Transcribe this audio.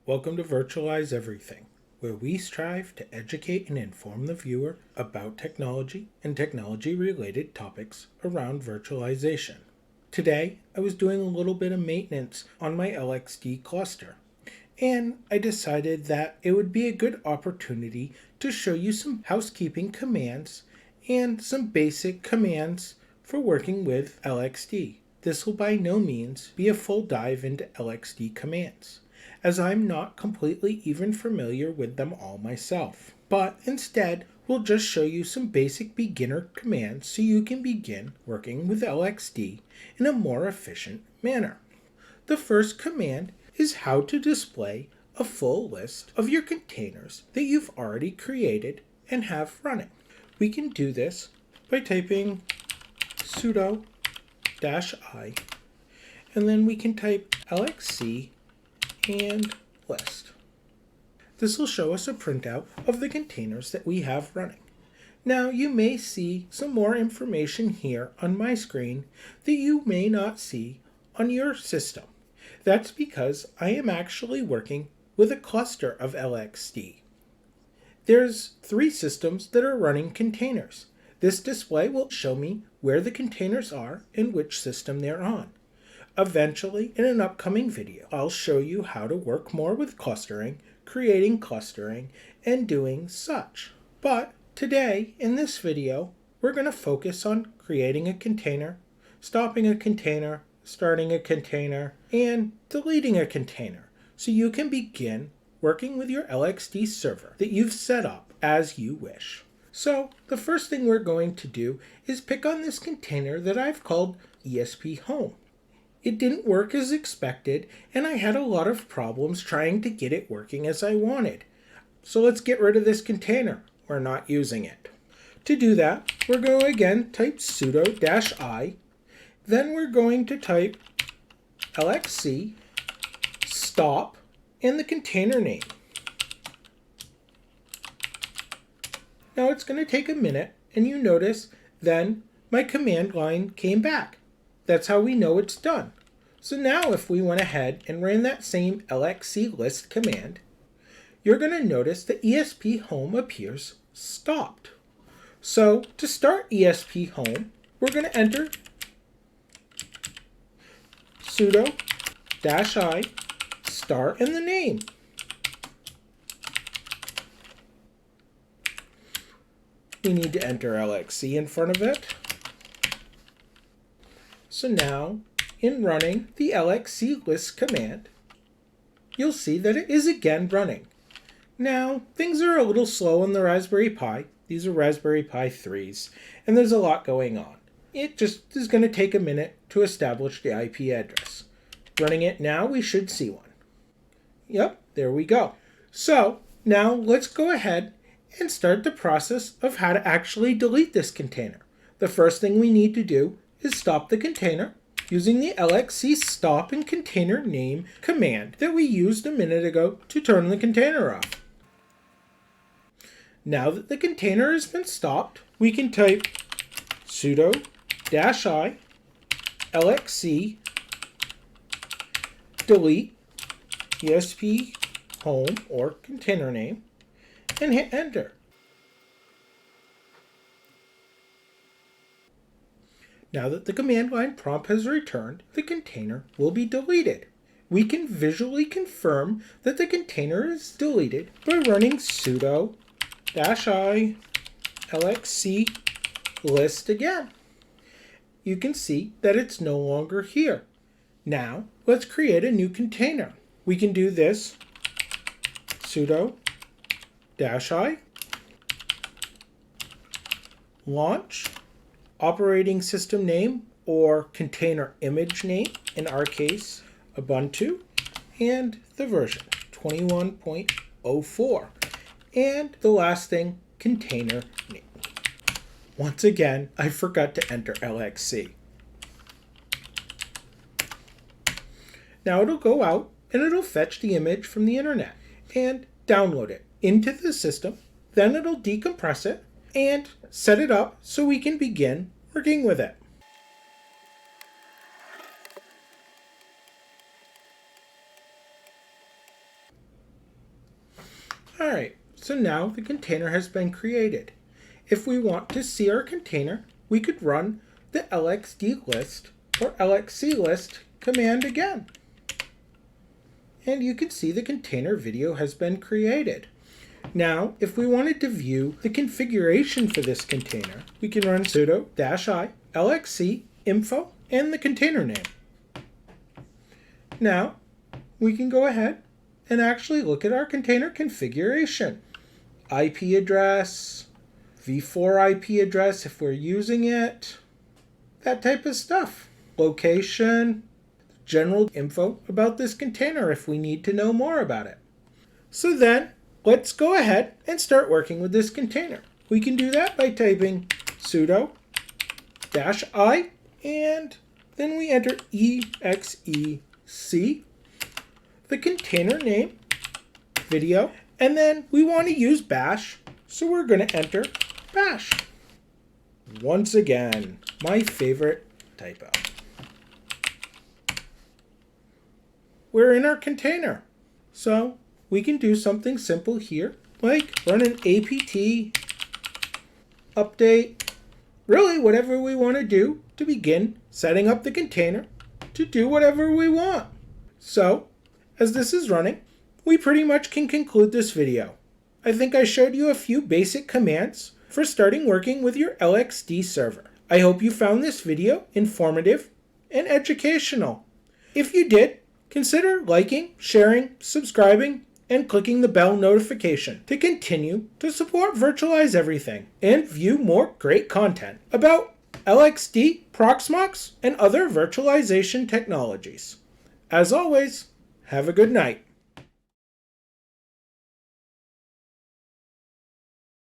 Welcome to Virtualize Everything, where we strive to educate and inform the viewer about technology and technology-related topics around virtualization. Today, I was doing a little bit of maintenance on my LXD cluster, and I decided that it would be a good opportunity to show you some housekeeping commands and some basic commands for working with LXD. This will by no means be a full dive into LXD commands, as I'm not completely even familiar with them all myself. But instead, we'll just show you some basic beginner commands so you can begin working with LXD in a more efficient manner. The first command is how to display a full list of your containers that you've already created and have running. We can do this by typing sudo -i, and then we can type lxc and list. This will show us a printout of the containers that we have running. Now you may see some more information here on my screen that you may not see on your system. That's because I am actually working with a cluster of LXD. There's 3 systems that are running containers. This display will show me where the containers are and which system they're on. Eventually, in an upcoming video, I'll show you how to work more with clustering, creating clustering, and doing such. But today, in this video, we're going to focus on creating a container, stopping a container, starting a container, and deleting a container, so you can begin working with your LXD server that you've set up as you wish. So the first thing we're going to do is pick on this container that I've called ESP Home. It didn't work as expected, and I had a lot of problems trying to get it working as I wanted. So let's get rid of this container. We're not using it. To do that, we're going to again type sudo -i. Then we're going to type lxc, stop, and the container name. Now it's going to take a minute, and you notice then my command line came back. That's how we know it's done. So now if we went ahead and ran that same lxc list command, you're going to notice that ESP Home appears stopped. So to start ESP Home, we're going to enter sudo -i, start, and the name. We need to enter LXC in front of it. So now, in running the LXC list command, you'll see that it is again running. Now, things are a little slow on the Raspberry Pi. These are Raspberry Pi 3s, and there's a lot going on. It just is going to take a minute to establish the IP address. Running it now, we should see one. Yep, there we go. So, now let's go ahead and start the process of how to actually delete this container. The first thing we need to do is stop the container using the lxc stop and container name command that we used a minute ago to turn the container off. Now that the container has been stopped, we can type sudo -i lxc delete ESP Home or container name and hit enter. Now that the command line prompt has returned, the container will be deleted. We can visually confirm that the container is deleted by running sudo -i lxc list again. You can see that it's no longer here. Now, let's create a new container. We can do this sudo -i launch, operating system name or container image name, in our case Ubuntu, and the version 21.04, and the last thing, container name. Once again, I forgot to enter LXC. Now it'll go out and it'll fetch the image from the internet and download it into the system. Then it'll decompress it and set it up so we can begin working with it. Alright, so now the container has been created. If we want to see our container, we could run the lxd list or lxc list command again. And you can see the container video has been created. Now, if we wanted to view the configuration for this container, we can run sudo -i lxc info and the container name. Now, we can go ahead and actually look at our container configuration. IP address, v4 IP address if we're using it, that type of stuff. Location, general info about this container if we need to know more about it. So then, let's go ahead and start working with this container. We can do that by typing sudo -i and then we enter exec, the container name, video, and then we want to use bash, so we're going to enter bash. Once again, my favorite typo. We're in our container, so we can do something simple here, like run an apt update, really whatever we want to do to begin setting up the container to do whatever we want. So, as this is running, we pretty much can conclude this video. I think I showed you a few basic commands for starting working with your LXD server. I hope you found this video informative and educational. If you did, consider liking, sharing, subscribing, and clicking the bell notification to continue to support Virtualize Everything and view more great content about LXD, Proxmox, and other virtualization technologies. As always, have a good night.